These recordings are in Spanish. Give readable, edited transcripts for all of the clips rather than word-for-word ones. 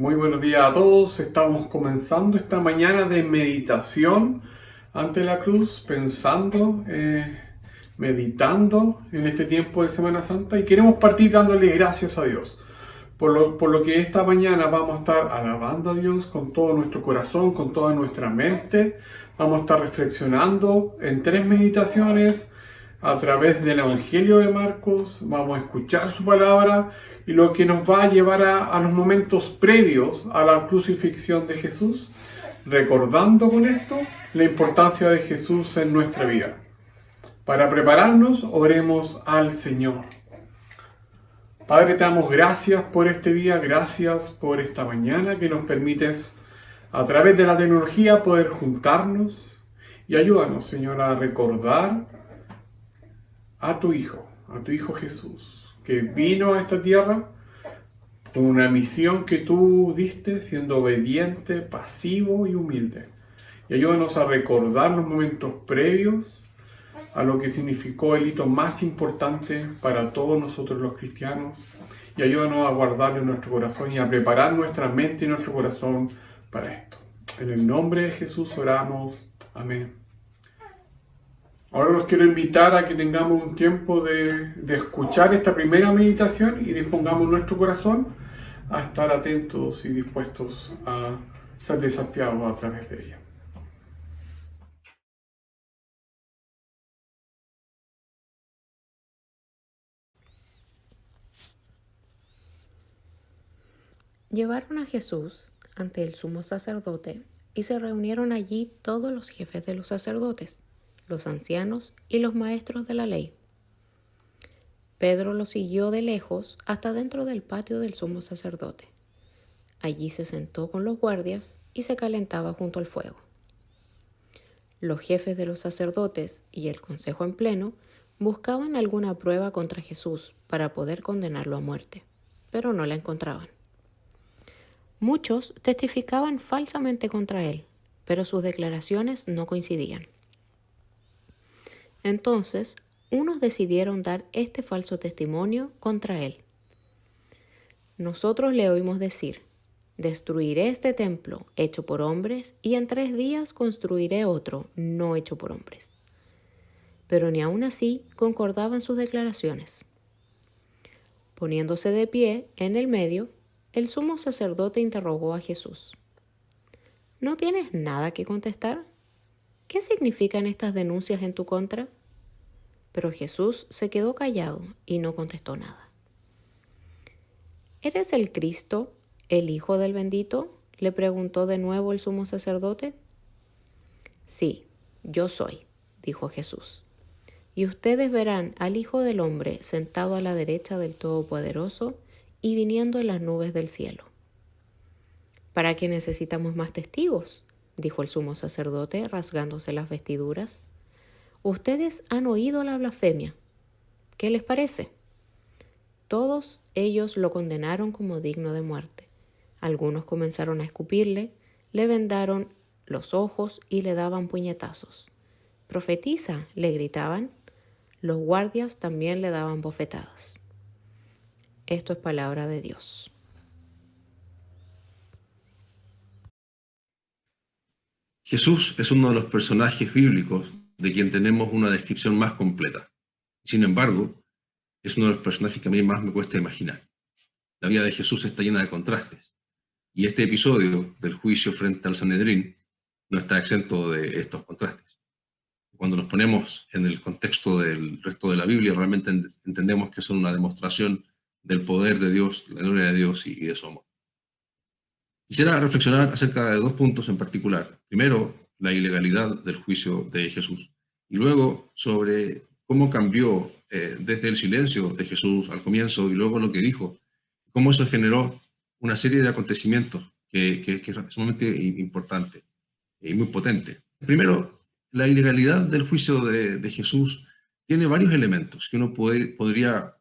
Muy buenos días a todos. Estamos comenzando esta mañana de meditación ante la cruz, pensando, meditando en este tiempo de Semana Santa y queremos partir dándole gracias a Dios. Por lo que esta mañana vamos a estar alabando a Dios con todo nuestro corazón, con toda nuestra mente. Vamos a estar reflexionando en 3 meditaciones a través del Evangelio de Marcos. Vamos a escuchar su palabra y lo que nos va a llevar a los momentos previos a la crucifixión de Jesús, recordando con esto la importancia de Jesús en nuestra vida. Para prepararnos, oremos al Señor. Padre, te damos gracias por este día, gracias por esta mañana que nos permites a través de la tecnología poder juntarnos y ayúdanos, Señor, a recordar a tu Hijo Jesús, que vino a esta tierra con una misión que tú diste, siendo obediente, pasivo y humilde. Y ayúdanos a recordar los momentos previos a lo que significó el hito más importante para todos nosotros los cristianos, y ayúdanos a guardarlo en nuestro corazón y a preparar nuestra mente y nuestro corazón para esto. En el nombre de Jesús oramos. Amén. Ahora los quiero invitar a que tengamos un tiempo de escuchar esta primera meditación y dispongamos nuestro corazón a estar atentos y dispuestos a ser desafiados a través de ella. Llevaron a Jesús ante el sumo sacerdote y se reunieron allí todos los jefes de los sacerdotes, los ancianos y los maestros de la ley. Pedro lo siguió de lejos hasta dentro del patio del sumo sacerdote. Allí se sentó con los guardias y se calentaba junto al fuego. Los jefes de los sacerdotes y el consejo en pleno buscaban alguna prueba contra Jesús para poder condenarlo a muerte, pero no la encontraban. Muchos testificaban falsamente contra él, pero sus declaraciones no coincidían. Entonces, unos decidieron dar este falso testimonio contra él. Nosotros le oímos decir: destruiré este templo hecho por hombres y en 3 días construiré otro no hecho por hombres. Pero ni aun así concordaban sus declaraciones. Poniéndose de pie en el medio, el sumo sacerdote interrogó a Jesús: ¿No tienes nada que contestar? ¿Qué significan estas denuncias en tu contra? Pero Jesús se quedó callado y no contestó nada. ¿Eres el Cristo, el Hijo del Bendito?, le preguntó de nuevo el sumo sacerdote. Sí, yo soy, dijo Jesús. Y ustedes verán al Hijo del Hombre sentado a la derecha del Todopoderoso y viniendo en las nubes del cielo. ¿Para qué necesitamos más testigos?, dijo el sumo sacerdote, rasgándose las vestiduras. Ustedes han oído la blasfemia. ¿Qué les parece? Todos ellos lo condenaron como digno de muerte. Algunos comenzaron a escupirle, le vendaron los ojos y le daban puñetazos. «Profetiza», le gritaban. Los guardias también le daban bofetadas. Esto es palabra de Dios. Jesús es uno de los personajes bíblicos de quien tenemos una descripción más completa. Sin embargo, es uno de los personajes que a mí más me cuesta imaginar. La vida de Jesús está llena de contrastes, y este episodio del juicio frente al Sanedrín no está exento de estos contrastes. Cuando nos ponemos en el contexto del resto de la Biblia, realmente entendemos que son una demostración del poder de Dios, de la gloria de Dios y de su amor. Quisiera reflexionar acerca de 2 puntos en particular. Primero, la ilegalidad del juicio de Jesús, y luego sobre cómo cambió desde el silencio de Jesús al comienzo y luego lo que dijo, cómo eso generó una serie de acontecimientos que es sumamente importante y muy potente. Primero, la ilegalidad del juicio de Jesús tiene varios elementos que uno podría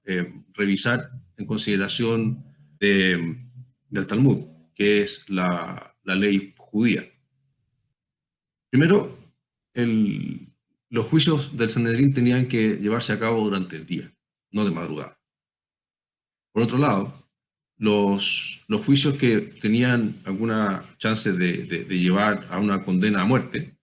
revisar en consideración del Talmud, que es la ley judía. Primero, los juicios del Sanedrín tenían que llevarse a cabo durante el día, no de madrugada. Por otro lado, los juicios que tenían alguna chance de llevar a una condena a muerte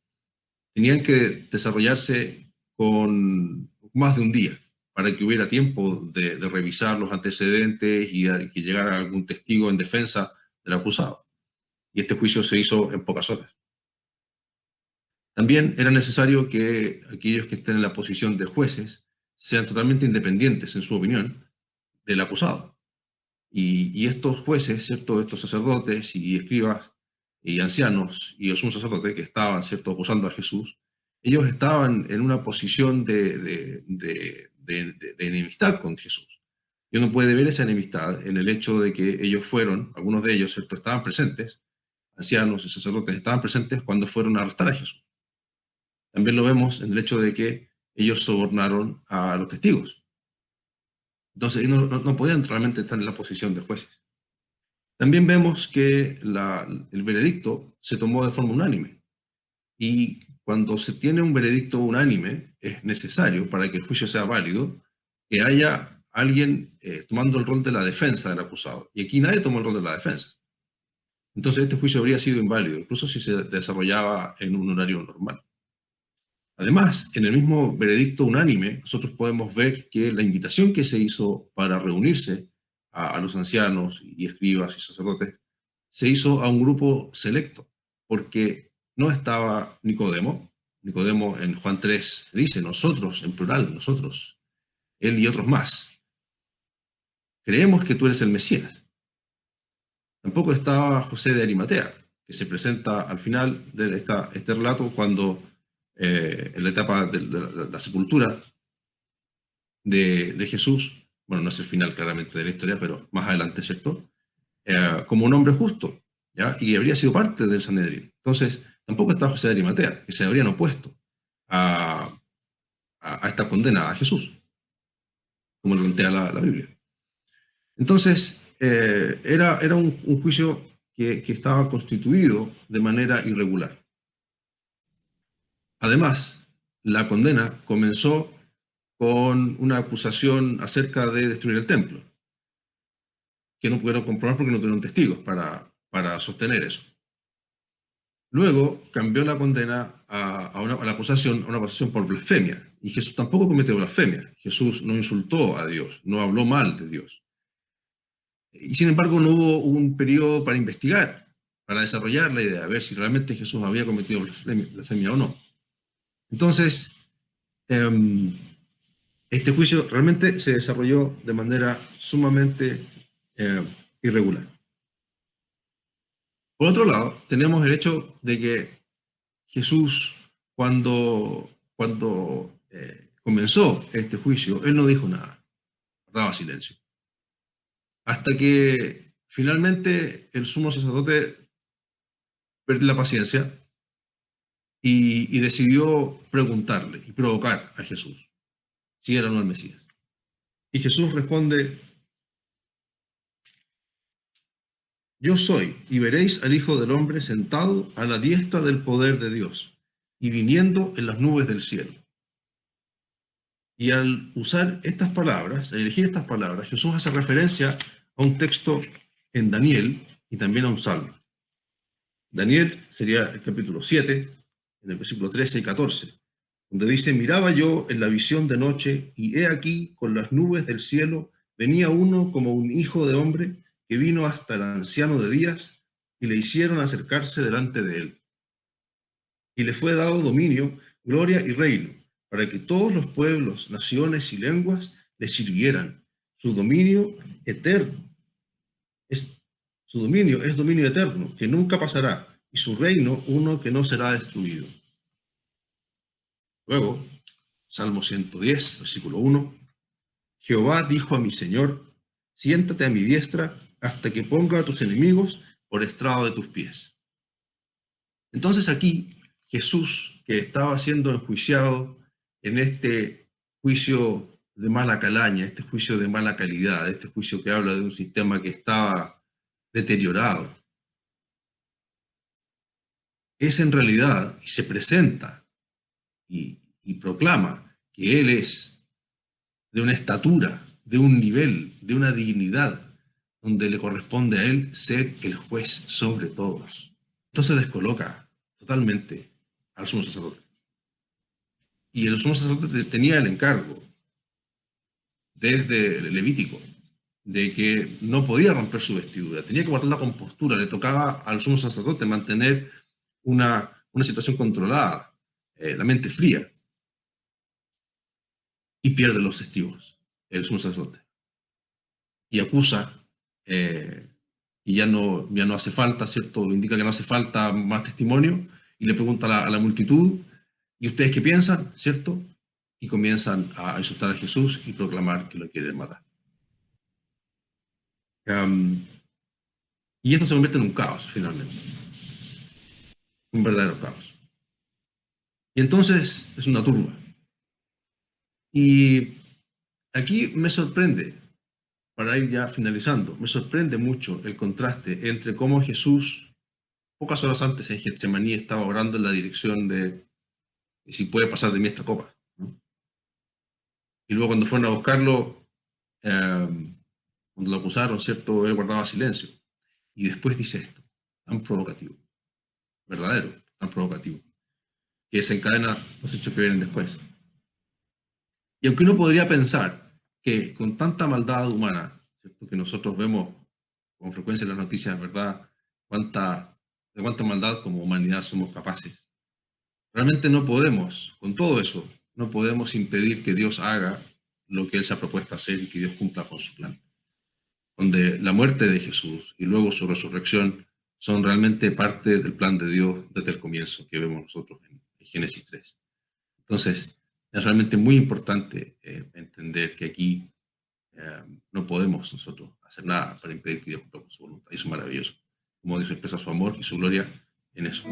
tenían que desarrollarse con más de un día para que hubiera tiempo de revisar los antecedentes y que llegara algún testigo en defensa del acusado. Y este juicio se hizo en pocas horas. También era necesario que aquellos que estén en la posición de jueces sean totalmente independientes en su opinión del acusado. Y estos jueces, ¿cierto? Estos sacerdotes y escribas y ancianos y el sumo sacerdote que estaban, ¿cierto?, acusando a Jesús, ellos estaban en una posición de enemistad con Jesús. Y uno puede ver esa enemistad en el hecho de que ellos fueron, algunos de ellos, ¿cierto?, estaban presentes, ancianos y sacerdotes estaban presentes cuando fueron a arrestar a Jesús. También lo vemos en el hecho de que ellos sobornaron a los testigos. Entonces no podían realmente estar en la posición de jueces. También vemos que el veredicto se tomó de forma unánime. Y cuando se tiene un veredicto unánime, es necesario, para que el juicio sea válido, que haya alguien tomando el rol de la defensa del acusado. Y aquí nadie tomó el rol de la defensa. Entonces este juicio habría sido inválido, incluso si se desarrollaba en un horario normal. Además, en el mismo veredicto unánime, nosotros podemos ver que la invitación que se hizo para reunirse a los ancianos y escribas y sacerdotes se hizo a un grupo selecto, porque no estaba Nicodemo. Nicodemo en Juan 3 dice, nosotros, en plural, nosotros, él y otros más. Creemos que tú eres el Mesías. Tampoco estaba José de Arimatea, que se presenta al final de este relato cuando en la etapa de la sepultura de Jesús, bueno, no es el final claramente de la historia, pero más adelante, ¿cierto? Como un hombre justo, ¿ya? Y habría sido parte del Sanedrín. Entonces, tampoco estaba José de Arimatea, que se habrían opuesto a esta condena a Jesús, como lo plantea la Biblia. Entonces, era un juicio que estaba constituido de manera irregular. Además, la condena comenzó con una acusación acerca de destruir el templo, que no pudieron comprobar porque no tuvieron testigos para sostener eso. Luego cambió la condena a una acusación por blasfemia, y Jesús tampoco cometió blasfemia. Jesús no insultó a Dios, no habló mal de Dios. Y sin embargo no hubo un periodo para investigar, para desarrollar la idea, a ver si realmente Jesús había cometido blasfemia o no. Entonces, este juicio realmente se desarrolló de manera sumamente irregular. Por otro lado, tenemos el hecho de que Jesús, cuando comenzó este juicio, él no dijo nada, guardaba silencio. Hasta que finalmente el sumo sacerdote perdió la paciencia y decidió preguntarle y provocar a Jesús si era o no el Mesías. Y Jesús responde, yo soy, y veréis al Hijo del Hombre sentado a la diestra del poder de Dios, y viniendo en las nubes del cielo. Y al usar estas palabras, al elegir estas palabras, Jesús hace referencia a un texto en Daniel y también a un salmo. Daniel sería el capítulo 7, en el versículo 13 y 14, donde dice, miraba yo en la visión de noche, y he aquí, con las nubes del cielo, venía uno como un hijo de hombre, que vino hasta el anciano de días, y le hicieron acercarse delante de él. Y le fue dado dominio, gloria y reino, para que todos los pueblos, naciones y lenguas le sirvieran. Su dominio es dominio eterno, que nunca pasará, y su reino uno que no será destruido. Luego, Salmo 110, versículo 1, Jehová dijo a mi Señor, siéntate a mi diestra hasta que ponga a tus enemigos por estrado de tus pies. Entonces aquí, Jesús, que estaba siendo enjuiciado en este juicio de mala calaña, este juicio de mala calidad, este juicio que habla de un sistema que estaba deteriorado, es en realidad, y se presenta y proclama que Él es de una estatura, de un nivel, de una dignidad, donde le corresponde a él ser el juez sobre todos. Entonces descoloca totalmente al sumo sacerdote. Y el sumo sacerdote tenía el encargo, desde el Levítico, de que no podía romper su vestidura, tenía que guardar la compostura, le tocaba al sumo sacerdote mantener una situación controlada, la mente fría, y pierde los estribos, el sumo sacerdote, y acusa, y ya no hace falta, ¿cierto? Indica que no hace falta más testimonio, y le pregunta a la multitud, ¿y ustedes qué piensan? ¿Cierto? Y comienzan a insultar a Jesús y proclamar que lo quieren matar. Y esto se convierte en un caos, finalmente. Un verdadero caos. Y entonces es una turba. Y aquí me sorprende, para ir ya finalizando, me sorprende mucho el contraste entre cómo Jesús, pocas horas antes en Getsemaní, estaba orando en la dirección de si puede pasar de mí esta copa, ¿no? Y luego cuando fueron a buscarlo, cuando lo acusaron, ¿cierto? Él guardaba silencio. Y después dice esto, tan provocativo, verdadero, tan provocativo, que desencadena los hechos que vienen después. Y aunque uno podría pensar que con tanta maldad humana, ¿cierto? Que nosotros vemos con frecuencia en las noticias, ¿verdad? De cuánta maldad como humanidad somos capaces. Realmente no podemos, con todo eso, no podemos impedir que Dios haga lo que Él se ha propuesto hacer y que Dios cumpla con su plan. Donde la muerte de Jesús y luego su resurrección son realmente parte del plan de Dios desde el comienzo que vemos nosotros en Génesis 3. Entonces, es realmente muy importante entender que aquí no podemos nosotros hacer nada para impedir que Dios cumpla con su voluntad. Y eso es maravilloso, como Dios expresa su amor y su gloria en eso.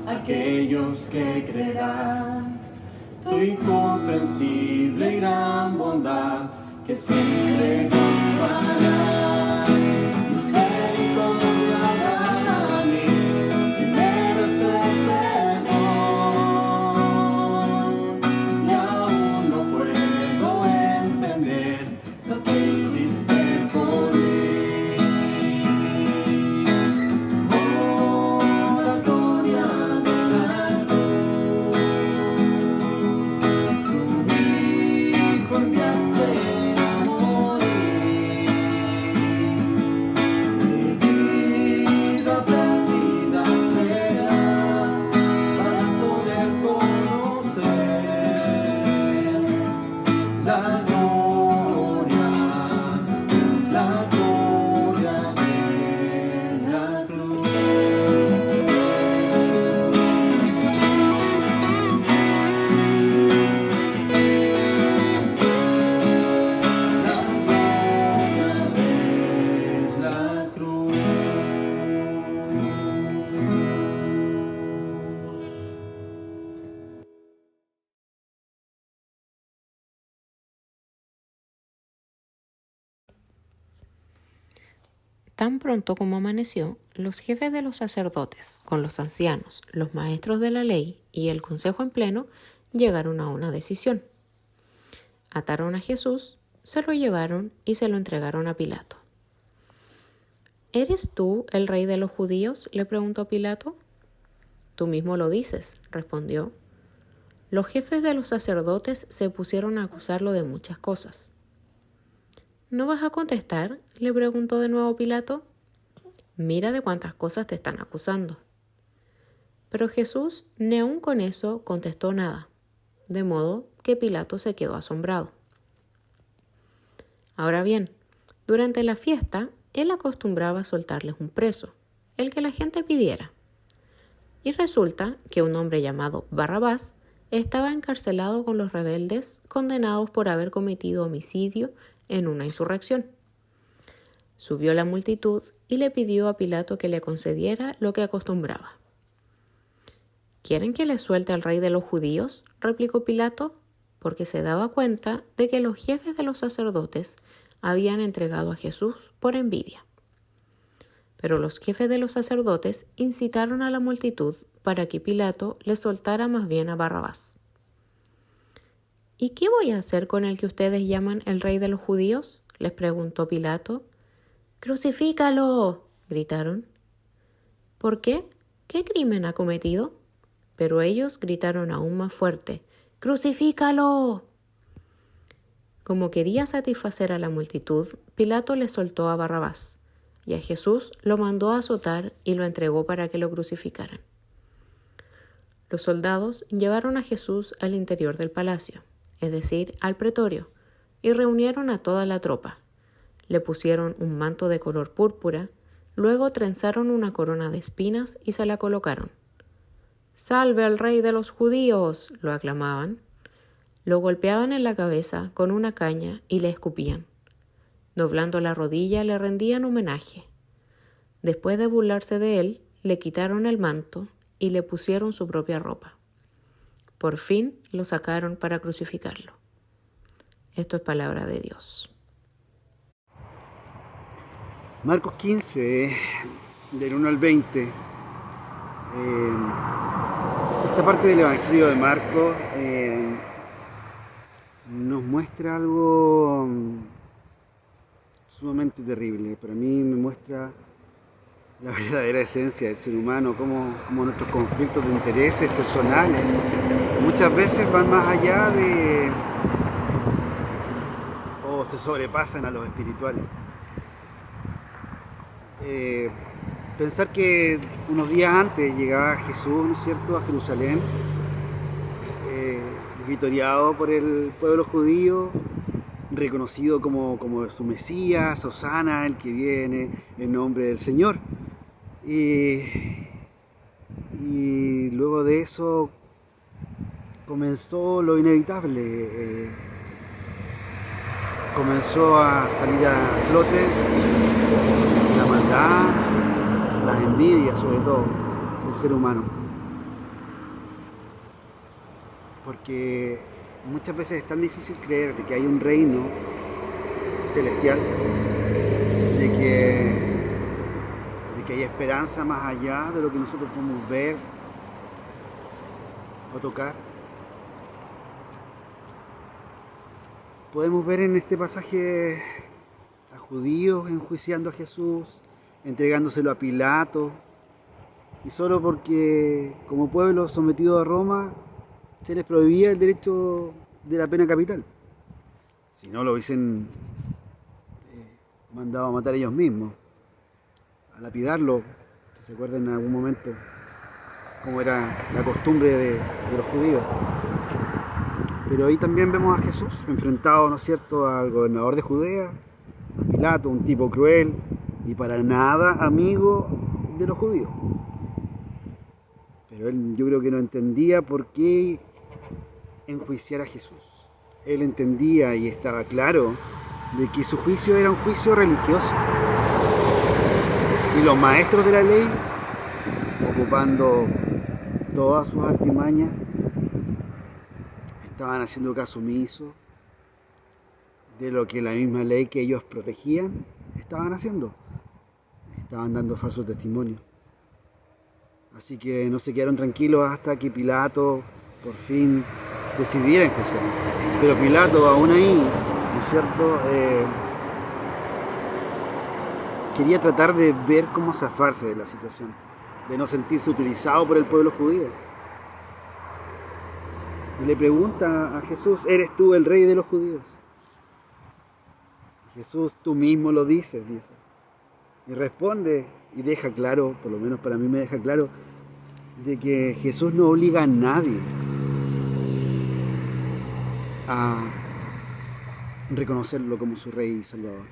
Aquellos que creerán tu incomprensible y gran bondad, que siempre nos hará misericordia a mí, si merece perdón. Y aún no puedo entender lo que hiciste por mí. Oh, la gloria de la cruz, tu misericordia a morir. Mi vida perdida será para poder conocer la gloria de la cruz. La gloria de la cruz. Tan pronto como amaneció, los jefes de los sacerdotes, con los ancianos, los maestros de la ley y el consejo en pleno, llegaron a una decisión. Ataron a Jesús, se lo llevaron y se lo entregaron a Pilato. ¿Eres tú el rey de los judíos?, le preguntó Pilato. Tú mismo lo dices, respondió. Los jefes de los sacerdotes se pusieron a acusarlo de muchas cosas. ¿No vas a contestar?, le preguntó de nuevo Pilato. Mira de cuántas cosas te están acusando. Pero Jesús ni aun con eso contestó nada, de modo que Pilato se quedó asombrado. Ahora bien, durante la fiesta, él acostumbraba a soltarles un preso, el que la gente pidiera. Y resulta que un hombre llamado Barrabás estaba encarcelado con los rebeldes condenados por haber cometido homicidio en una insurrección. Subió la multitud y le pidió a Pilato que le concediera lo que acostumbraba. ¿Quieren que les suelte al rey de los judíos?, replicó Pilato, porque se daba cuenta de que los jefes de los sacerdotes habían entregado a Jesús por envidia. Pero los jefes de los sacerdotes incitaron a la multitud para que Pilato le soltara más bien a Barrabás. ¿Y qué voy a hacer con el que ustedes llaman el rey de los judíos?, les preguntó Pilato. ¡Crucifícalo!, gritaron. ¿Por qué? ¿Qué crimen ha cometido? Pero ellos gritaron aún más fuerte. ¡Crucifícalo! Como quería satisfacer a la multitud, Pilato le soltó a Barrabás, y a Jesús lo mandó a azotar y lo entregó para que lo crucificaran. Los soldados llevaron a Jesús al interior del palacio, es decir, al pretorio, y reunieron a toda la tropa. Le pusieron un manto de color púrpura, luego trenzaron una corona de espinas y se la colocaron. ¡Salve al rey de los judíos!, lo aclamaban. Lo golpeaban en la cabeza con una caña y le escupían. Doblando la rodilla le rendían homenaje. Después de burlarse de él, le quitaron el manto y le pusieron su propia ropa. Por fin lo sacaron para crucificarlo. Esto es palabra de Dios. Marcos 15, del 1 al 20. Esta parte del Evangelio de Marcos nos muestra algo sumamente terrible. Para mí me muestra la verdadera esencia del ser humano, cómo nuestros conflictos de intereses personales muchas veces van más allá de o se sobrepasan a los espirituales. Pensar que unos días antes llegaba Jesús, ¿no es cierto?, a Jerusalén, victoriado por el pueblo judío, reconocido como su Mesías, Hosana, el que viene en nombre del Señor. Y luego de eso comenzó lo inevitable, comenzó a salir a flote la maldad, las envidias sobre todo del ser humano. Porque muchas veces es tan difícil creer que hay un reino celestial, de que hay esperanza más allá de lo que nosotros podemos ver o tocar. Podemos ver en este pasaje a judíos enjuiciando a Jesús, entregándoselo a Pilato, y solo porque como pueblo sometido a Roma se les prohibía el derecho de la pena capital. Si no, lo hubiesen mandado a matar ellos mismos, a lapidarlo, si se acuerdan en algún momento cómo era la costumbre de los judíos. Pero ahí también vemos a Jesús enfrentado, ¿no es cierto?, al gobernador de Judea, a Pilato, un tipo cruel y para nada amigo de los judíos. Pero él, yo creo que no entendía por qué enjuiciar a Jesús. Él entendía y estaba claro de que su juicio era un juicio religioso. Y los maestros de la ley, ocupando todas sus artimañas, estaban haciendo caso omiso de lo que la misma ley que ellos protegían estaban haciendo. Estaban dando falso testimonio. Así que no se quedaron tranquilos hasta que Pilato por fin decidiera enjuiciar. Pero Pilato aún ahí, ¿no es cierto?, quería tratar de ver cómo zafarse de la situación, de no sentirse utilizado por el pueblo judío. Y le pregunta a Jesús: ¿eres tú el rey de los judíos? Jesús: tú mismo lo dices, dice. Y responde y deja claro, por lo menos para mí me deja claro, de que Jesús no obliga a nadie a reconocerlo como su rey y salvador.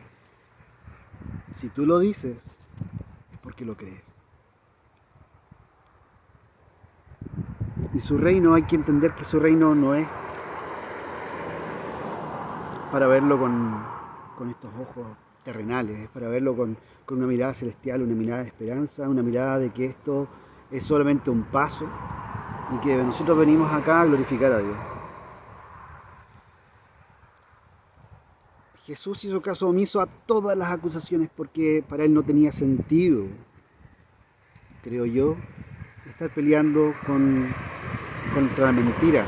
Si tú lo dices, es porque lo crees. Y su reino, hay que entender que su reino no es para verlo con estos ojos terrenales, es para verlo con una mirada celestial, una mirada de esperanza, una mirada de que esto es solamente un paso y que nosotros venimos acá a glorificar a Dios. Jesús hizo caso omiso a todas las acusaciones porque para él no tenía sentido, creo yo, estar peleando contra la mentira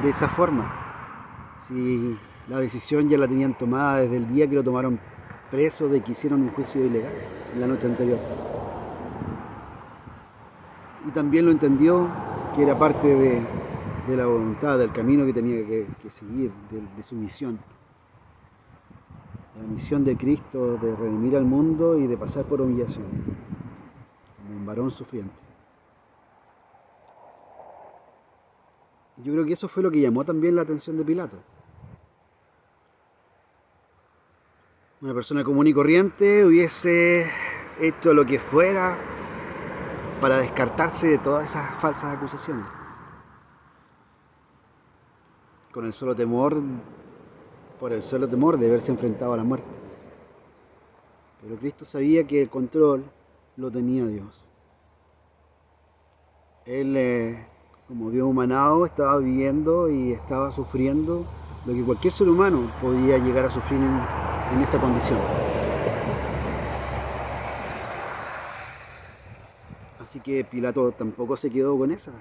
de esa forma. Si la decisión ya la tenían tomada desde el día que lo tomaron preso, de que hicieron un juicio ilegal en la noche anterior. Y también lo entendió que era parte de la voluntad, del camino que tenía que seguir, de su misión. La misión de Cristo de redimir al mundo y de pasar por humillaciones, como un varón sufriente. Yo creo que eso fue lo que llamó también la atención de Pilato. Una persona común y corriente hubiese hecho lo que fuera para descartarse de todas esas falsas acusaciones, con el solo temor, por el solo temor de verse enfrentado a la muerte. Pero Cristo sabía que el control lo tenía Dios. Él, como Dios humanado, estaba viviendo y estaba sufriendo lo que cualquier ser humano podía llegar a sufrir en esa condición. Así que Pilato tampoco se quedó con esas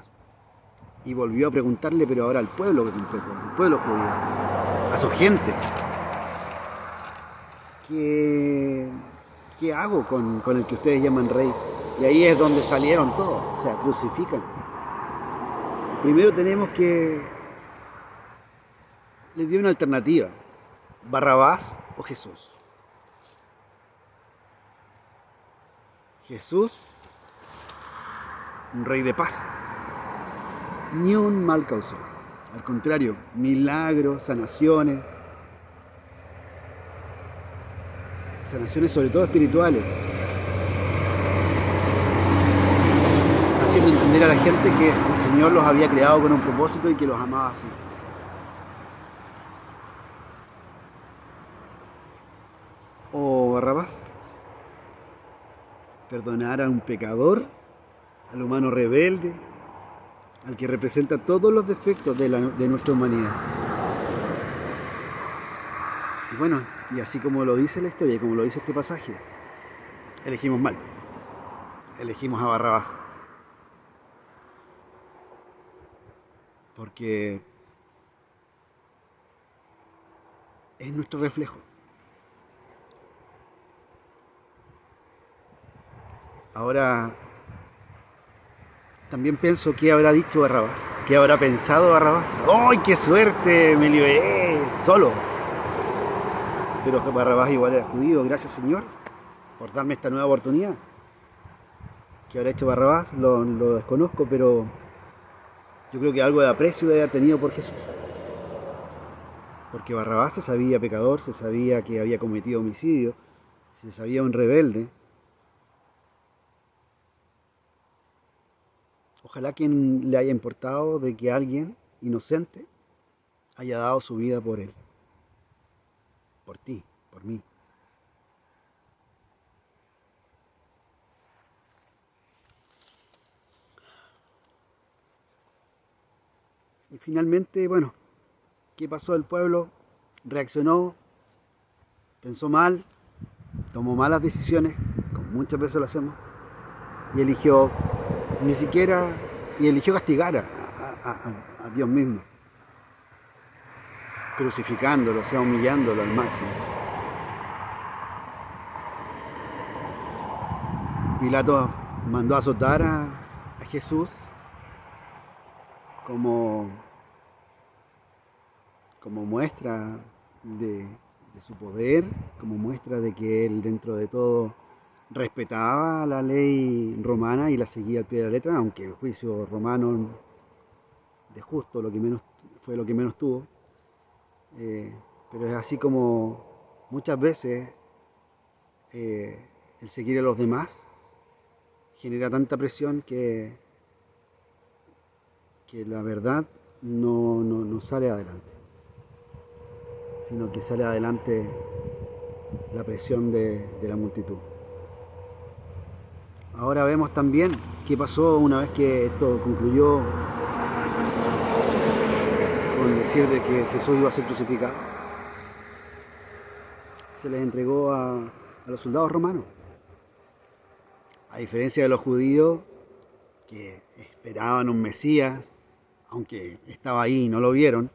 y volvió a preguntarle, pero ahora al pueblo completo, al pueblo judío, a su gente: ¿qué hago con el que ustedes llaman rey? Y ahí es donde salieron todos, o sea, crucifican. Primero tenemos que les dio una alternativa: Barrabás o Jesús. Jesús, un rey de paz, ni un mal causó. Al contrario, milagros, sanaciones sobre todo espirituales, haciendo entender a la gente que el Señor los había creado con un propósito y que los amaba así. O Barrabás, perdonar a un pecador, al humano rebelde, al que representa todos los defectos de nuestra humanidad. Y bueno, Y así como lo dice la historia y como lo dice este pasaje, elegimos mal. Elegimos a Barrabás. Porque es nuestro reflejo. Ahora, también pienso qué habrá dicho Barrabás, qué habrá pensado Barrabás. ¡Ay, qué suerte! Me liberé solo. Pero Barrabás igual era judío. Gracias, Señor, por darme esta nueva oportunidad. ¿Qué habrá hecho Barrabás? Lo desconozco, pero yo creo que algo de aprecio debe haber tenido por Jesús. Porque Barrabás se sabía pecador, se sabía que había cometido homicidio, se sabía un rebelde. Ojalá quien le haya importado de que alguien inocente haya dado su vida por él. Por ti, por mí. Y finalmente, bueno, ¿qué pasó? El pueblo reaccionó, pensó mal, tomó malas decisiones, como muchas veces lo hacemos, y eligió castigar a Dios mismo, crucificándolo, o sea, humillándolo al máximo. Pilato mandó a azotar a Jesús como muestra de su poder, como muestra de que él dentro de todo respetaba la ley romana y la seguía al pie de la letra, aunque el juicio romano de justo fue lo que menos tuvo. Pero es así como muchas veces el seguir a los demás genera tanta presión que la verdad no sale adelante, sino que sale adelante la presión de la multitud. Ahora vemos también qué pasó una vez que esto concluyó con decir de que Jesús iba a ser crucificado. Se les entregó a los soldados romanos. A diferencia de los judíos que esperaban un Mesías, aunque estaba ahí y no lo vieron,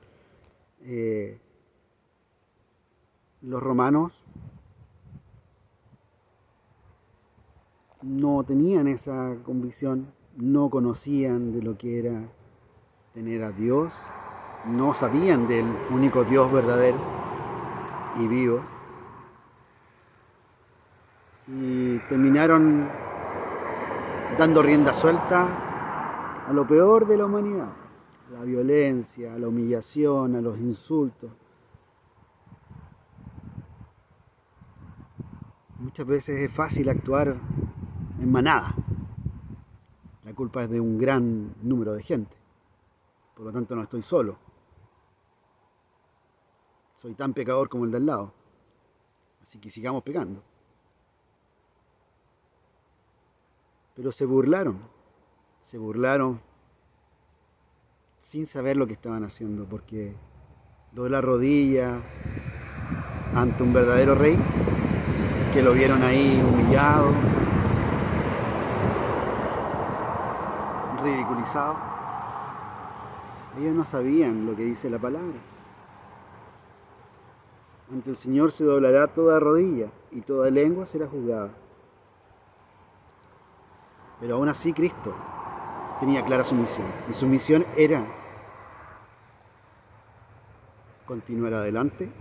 los romanos no tenían esa convicción, no conocían de lo que era tener a Dios, no sabían del único Dios verdadero y vivo, y terminaron dando rienda suelta a lo peor de la humanidad, a la violencia, a la humillación, a los insultos. Muchas veces es fácil actuar en manada. La culpa es de un gran número de gente. Por lo tanto, no estoy solo. Soy tan pecador como el de al lado. Así que sigamos pecando. Pero se burlaron sin saber lo que estaban haciendo, porque doblar rodilla ante un verdadero rey, que lo vieron ahí humillado, ridiculizado. Ellos no sabían lo que dice la palabra. Ante el Señor se doblará toda rodilla y toda lengua será juzgada. Pero aún así Cristo tenía clara su misión. Y su misión era continuar adelante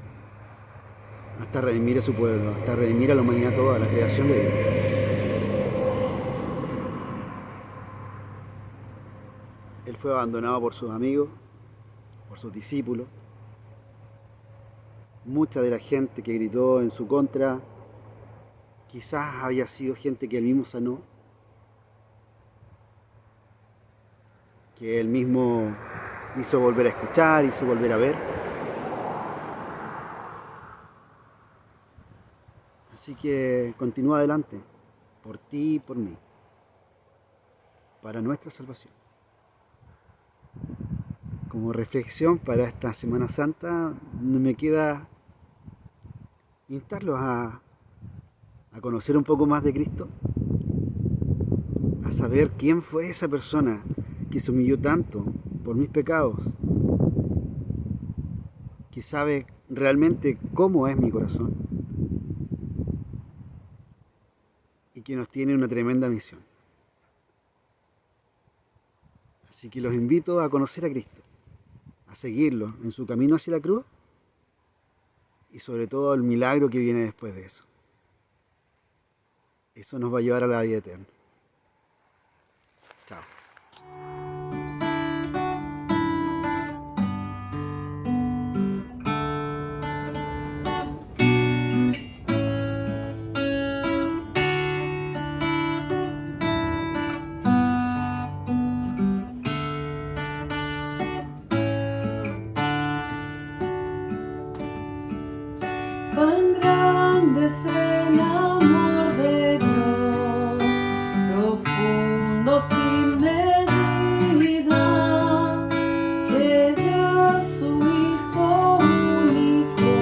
hasta redimir a su pueblo, hasta redimir a la humanidad toda, a la creación de Dios. Él fue abandonado por sus amigos, por sus discípulos. Mucha de la gente que gritó en su contra quizás había sido gente que él mismo sanó, que él mismo hizo volver a escuchar, hizo volver a ver. Así que continúa adelante, por ti y por mí, para nuestra salvación. Como reflexión para esta Semana Santa, me queda instarlos a conocer un poco más de Cristo, a saber quién fue esa persona que se humilló tanto por mis pecados, que sabe realmente cómo es mi corazón y que nos tiene una tremenda misión. Así que los invito a conocer a Cristo, a seguirlo en su camino hacia la cruz y sobre todo el milagro que viene después de eso. Eso nos va a llevar a la vida eterna. Chao. Cuán grande es el amor de Dios, profundo sin medida, que dio a su Hijo único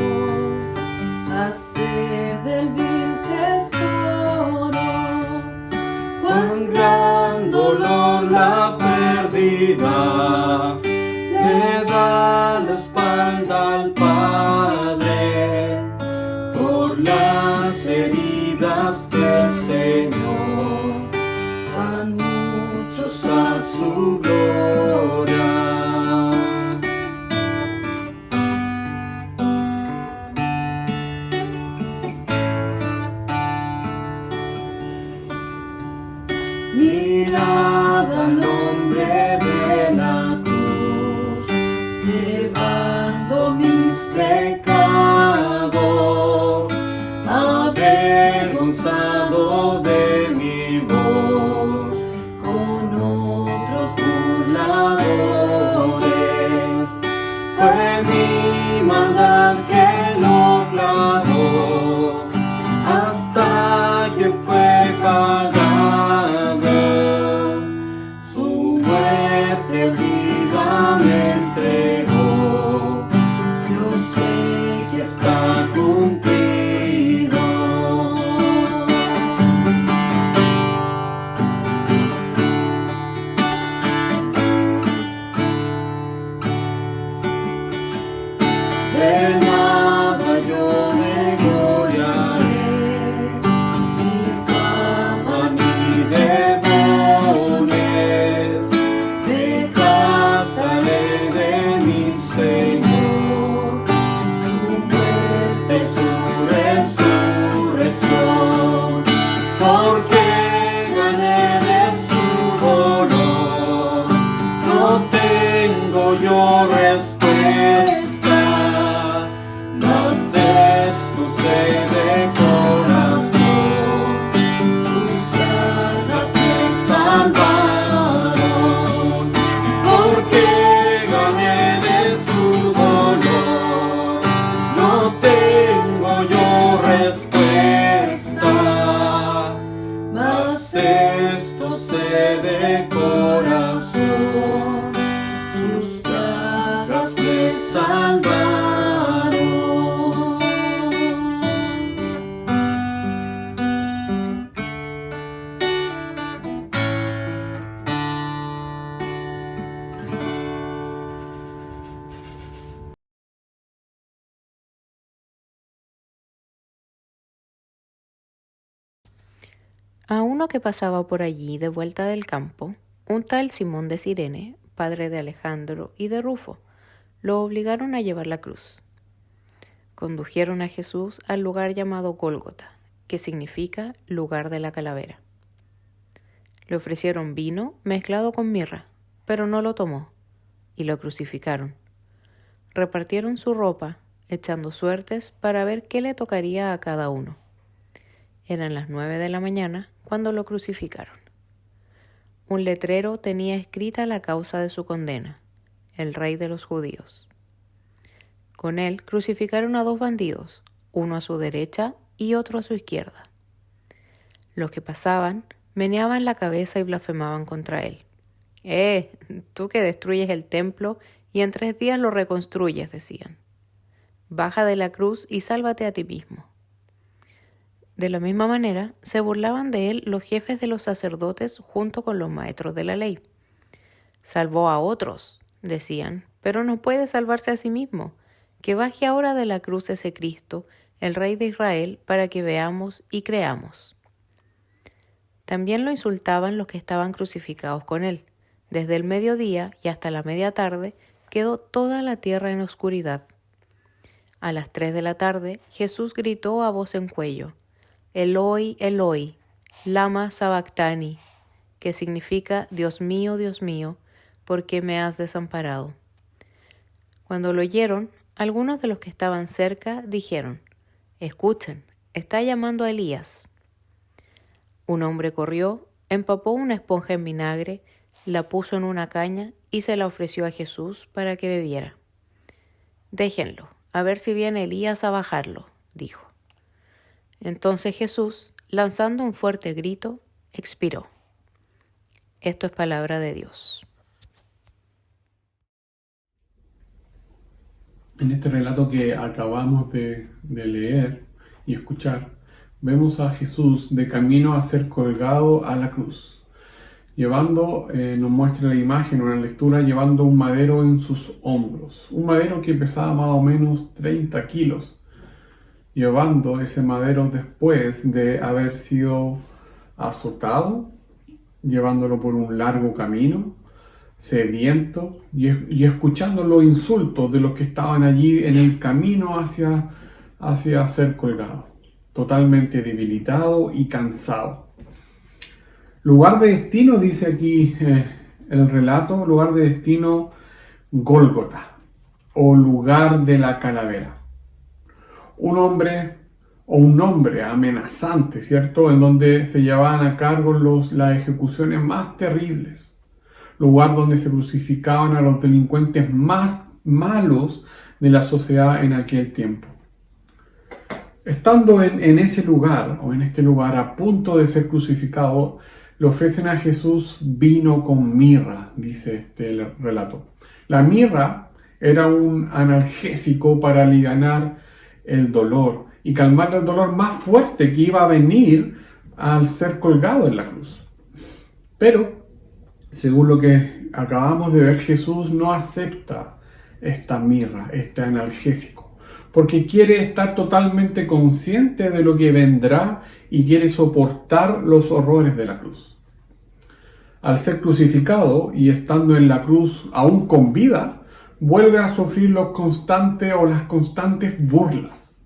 a ser del vil tesoro. Cuán gran dolor la pérdida, le da la espalda al Padre por las heridas del Señor, van muchos a su gloria. Mirad al hombre de la cruz, llevando mis pecados, avergonzado de mi voz, con otros burladores. Fue mi maldad que lo clavó, hasta que fue pagado. Su muerte vida me entregó, yo sé que está cumplido. De nada yo me gloriaré, mi fama, mi devones, me jactaré de mi Señor, su muerte y su resurrección, porque gané de su dolor, no tengo yo respuesta, mas esto sé de corazón, sus llagas me salvaron, porque gané de su dolor, no tengo yo respuesta, mas esto sé de corazón, sus llagas me salvaron. A uno que pasaba por allí de vuelta del campo, un tal Simón de Cirene, padre de Alejandro y de Rufo, lo obligaron a llevar la cruz. Condujeron a Jesús al lugar llamado Gólgota, que significa lugar de la calavera. Le ofrecieron vino mezclado con mirra, pero no lo tomó, y lo crucificaron. Repartieron su ropa, echando suertes para ver qué le tocaría a cada uno. Eran las 9 de la mañana cuando lo crucificaron. Un letrero tenía escrita la causa de su condena: el rey de los judíos. Con él crucificaron a 2 bandidos, uno a su derecha y otro a su izquierda. Los que pasaban meneaban la cabeza y blasfemaban contra él. Tú que destruyes el templo y en 3 días lo reconstruyes, decían. Baja de la cruz y sálvate a ti mismo. De la misma manera, se burlaban de él los jefes de los sacerdotes junto con los maestros de la ley. Salvó a otros, decían, pero no puede salvarse a sí mismo. Que baje ahora de la cruz ese Cristo, el Rey de Israel, para que veamos y creamos. También lo insultaban los que estaban crucificados con él. Desde el mediodía y hasta la media tarde quedó toda la tierra en oscuridad. A las 3 de la tarde, Jesús gritó a voz en cuello: Eloi, Eloi, lama sabactani, que significa Dios mío, ¿por qué me has desamparado? Cuando lo oyeron, algunos de los que estaban cerca dijeron: Escuchen, está llamando a Elías. Un hombre corrió, empapó una esponja en vinagre, la puso en una caña y se la ofreció a Jesús para que bebiera. Déjenlo, a ver si viene Elías a bajarlo, dijo. Entonces Jesús, lanzando un fuerte grito, expiró. Esto es palabra de Dios. En este relato que acabamos de leer y escuchar, vemos a Jesús de camino a ser colgado a la cruz, llevando, nos muestra la imagen, una lectura, llevando un madero en sus hombros, un madero que pesaba más o menos 30 kilos, llevando ese madero después de haber sido azotado, llevándolo por un largo camino, sediento, y escuchando los insultos de los que estaban allí en el camino hacia ser colgado, totalmente debilitado y cansado. Lugar de destino, dice aquí el relato, lugar de destino Gólgota, o lugar de la calavera. Un nombre amenazante, ¿cierto? En donde se llevaban a cargo las ejecuciones más terribles. Lugar donde se crucificaban a los delincuentes más malos de la sociedad en aquel tiempo. Estando en ese lugar, o en este lugar, a punto de ser crucificado, le ofrecen a Jesús vino con mirra, dice este relato. La mirra era un analgésico para alivianar el dolor y calmar el dolor más fuerte que iba a venir al ser colgado en la cruz. Pero, según lo que acabamos de ver, Jesús no acepta esta mirra, este analgésico, porque quiere estar totalmente consciente de lo que vendrá y quiere soportar los horrores de la cruz. Al ser crucificado y estando en la cruz aún con vida, vuelve a sufrir las constantes burlas.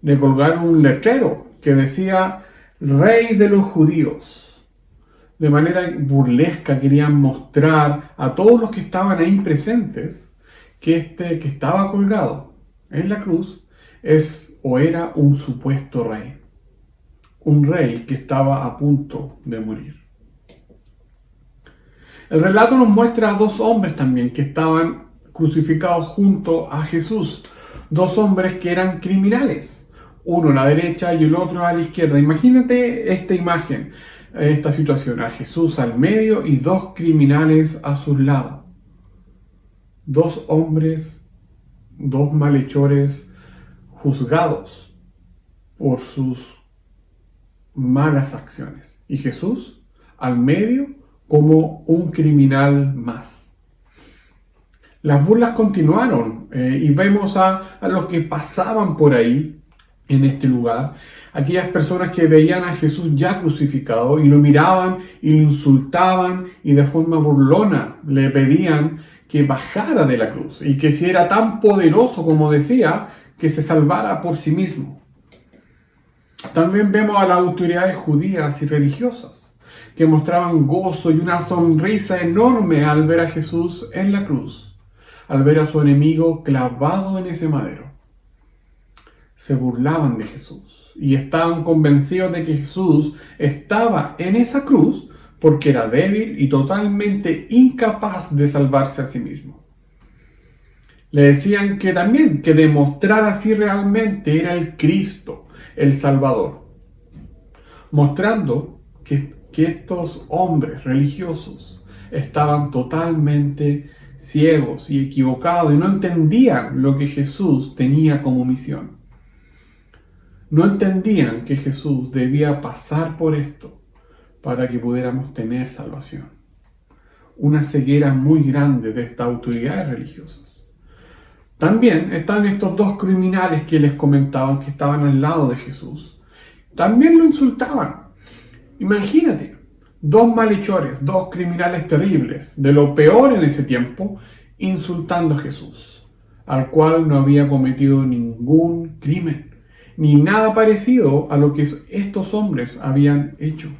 Le colgaron un letrero que decía Rey de los Judíos. De manera burlesca querían mostrar a todos los que estaban ahí presentes que este que estaba colgado en la cruz era un supuesto rey. Un rey que estaba a punto de morir. El relato nos muestra a dos hombres también que estaban crucificados junto a Jesús. Dos hombres que eran criminales. Uno a la derecha y el otro a la izquierda. Imagínate esta imagen, esta situación. A Jesús al medio y dos criminales a sus lados. Dos hombres, dos malhechores juzgados por sus malas acciones. Y Jesús al medio como un criminal más. Las burlas continuaron y vemos a los que pasaban por ahí en este lugar, aquellas personas que veían a Jesús ya crucificado y lo miraban y lo insultaban y de forma burlona le pedían que bajara de la cruz y que si era tan poderoso como decía, que se salvara por sí mismo. También vemos a las autoridades judías y religiosas que mostraban gozo y una sonrisa enorme al ver a Jesús en la cruz, al ver a su enemigo clavado en ese madero. Se burlaban de Jesús y estaban convencidos de que Jesús estaba en esa cruz porque era débil y totalmente incapaz de salvarse a sí mismo. Le decían que también, que demostrar si realmente era el Cristo, el Salvador, mostrando que estos hombres religiosos estaban totalmente ciegos y equivocados y no entendían lo que Jesús tenía como misión. No entendían que Jesús debía pasar por esto para que pudiéramos tener salvación. Una ceguera muy grande de estas autoridades religiosas. También están estos dos criminales que les comentaban que estaban al lado de Jesús. También lo insultaban. Imagínate, dos malhechores, dos criminales terribles, de lo peor en ese tiempo, insultando a Jesús, al cual no había cometido ningún crimen, ni nada parecido a lo que estos hombres habían hecho.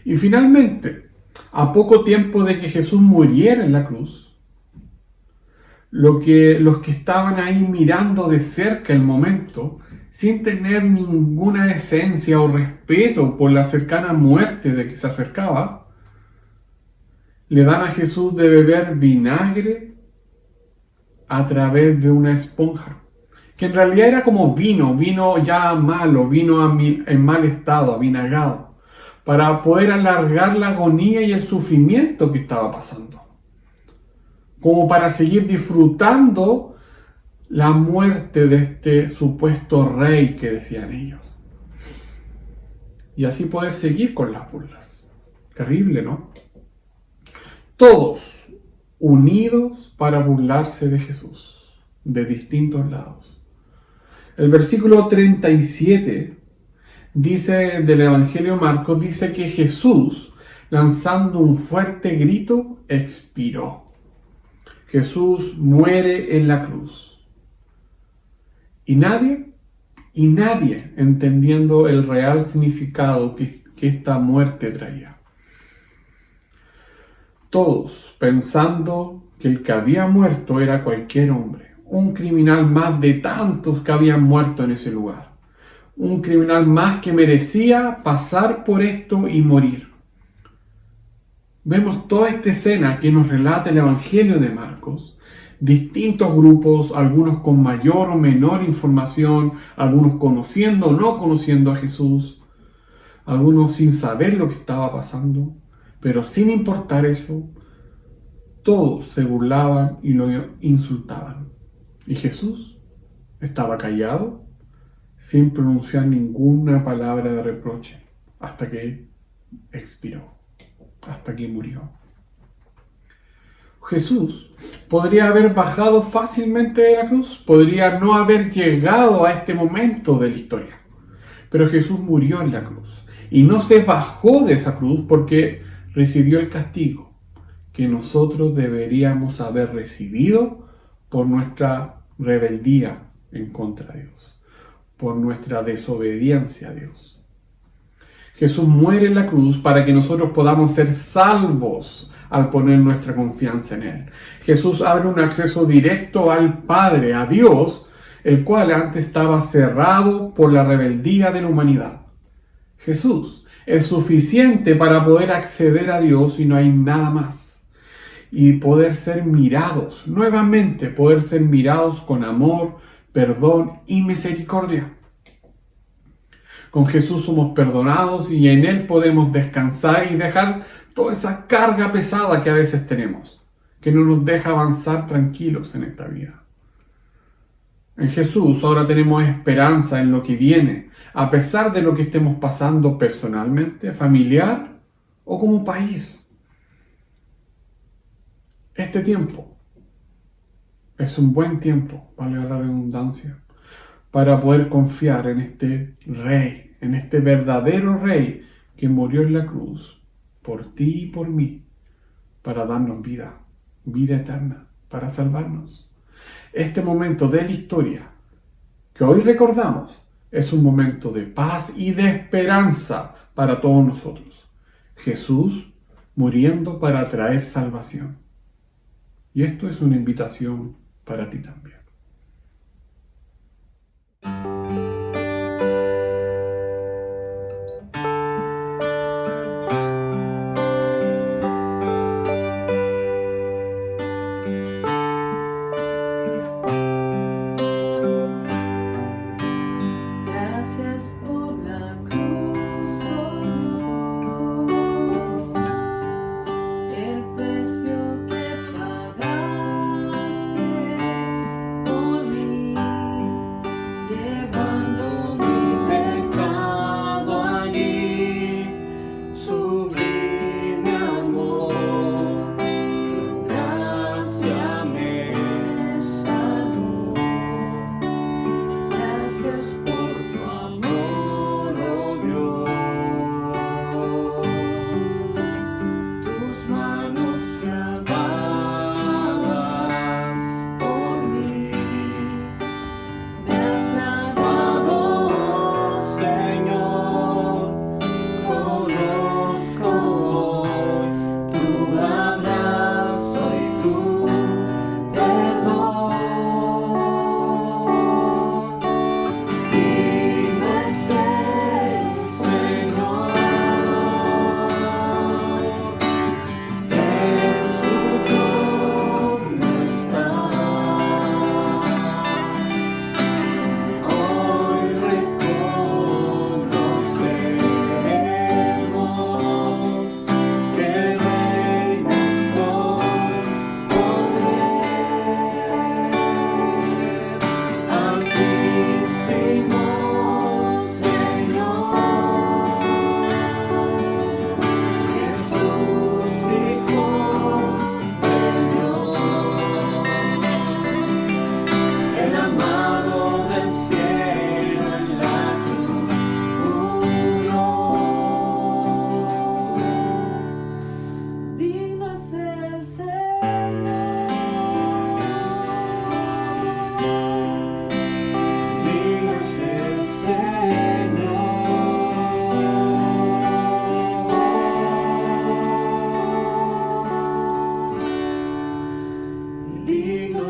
Y finalmente, a poco tiempo de que Jesús muriera en la cruz, los que estaban ahí mirando de cerca el momento, sin tener ninguna decencia o respeto por la cercana muerte de que se acercaba, le dan a Jesús de beber vinagre a través de una esponja, que en realidad era como vino ya malo, vino en mal estado, avinagrado, para poder alargar la agonía y el sufrimiento que estaba pasando, como para seguir disfrutando la muerte de este supuesto rey que decían ellos, y así poder seguir con las burlas. Terrible, ¿no? Todos unidos para burlarse de Jesús, de distintos lados. El versículo 37 dice del Evangelio de Marcos, dice que Jesús, lanzando un fuerte grito, expiró. Jesús muere en la cruz. Y nadie, entendiendo el real significado que esta muerte traía. Todos pensando que el que había muerto era cualquier hombre, un criminal más de tantos que habían muerto en ese lugar. Un criminal más que merecía pasar por esto y morir. Vemos toda esta escena que nos relata el Evangelio de Marcos. Distintos grupos, algunos con mayor o menor información, algunos conociendo o no conociendo a Jesús, algunos sin saber lo que estaba pasando, pero sin importar eso, todos se burlaban y lo insultaban. Y Jesús estaba callado, sin pronunciar ninguna palabra de reproche, hasta que expiró, hasta que murió. Jesús podría haber bajado fácilmente de la cruz, podría no haber llegado a este momento de la historia, pero Jesús murió en la cruz y no se bajó de esa cruz porque recibió el castigo que nosotros deberíamos haber recibido por nuestra rebeldía en contra de Dios, por nuestra desobediencia a Dios. Jesús muere en la cruz para que nosotros podamos ser salvos al poner nuestra confianza en Él. Jesús abre un acceso directo al Padre, a Dios, el cual antes estaba cerrado por la rebeldía de la humanidad. Jesús es suficiente para poder acceder a Dios y no hay nada más. Y poder ser mirados, nuevamente poder ser mirados con amor, perdón y misericordia. Con Jesús somos perdonados y en Él podemos descansar y dejar toda esa carga pesada que a veces tenemos, que no nos deja avanzar tranquilos en esta vida. En Jesús ahora tenemos esperanza en lo que viene, a pesar de lo que estemos pasando personalmente, familiar o como país. Este tiempo es un buen tiempo, valga la redundancia, para poder confiar en este Rey, en este verdadero Rey que murió en la cruz por ti y por mí, para darnos vida eterna, para salvarnos. Este momento de la historia que hoy recordamos es un momento de paz y de esperanza para todos nosotros. Jesús muriendo para traer salvación. Y esto es una invitación para ti también. Gracias por la cruz, oh Dios, el precio que pagaste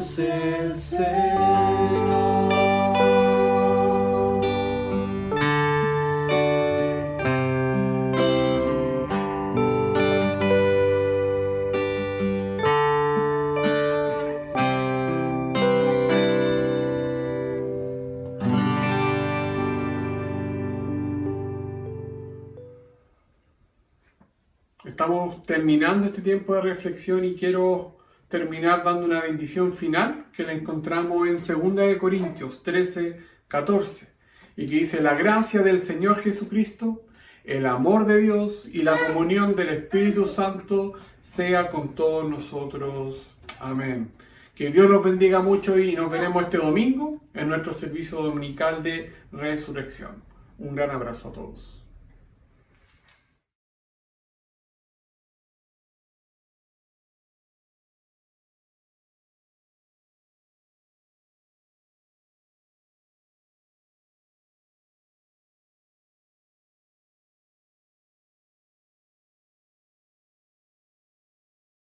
Dios el Señor. Estamos terminando este tiempo de reflexión y quiero terminar dando una bendición final que la encontramos en 2 Corintios 13, 14 y que dice: la gracia del Señor Jesucristo, el amor de Dios y la comunión del Espíritu Santo sea con todos nosotros. Amén. Que Dios los bendiga mucho y nos veremos este domingo en nuestro servicio dominical de resurrección. Un gran abrazo a todos.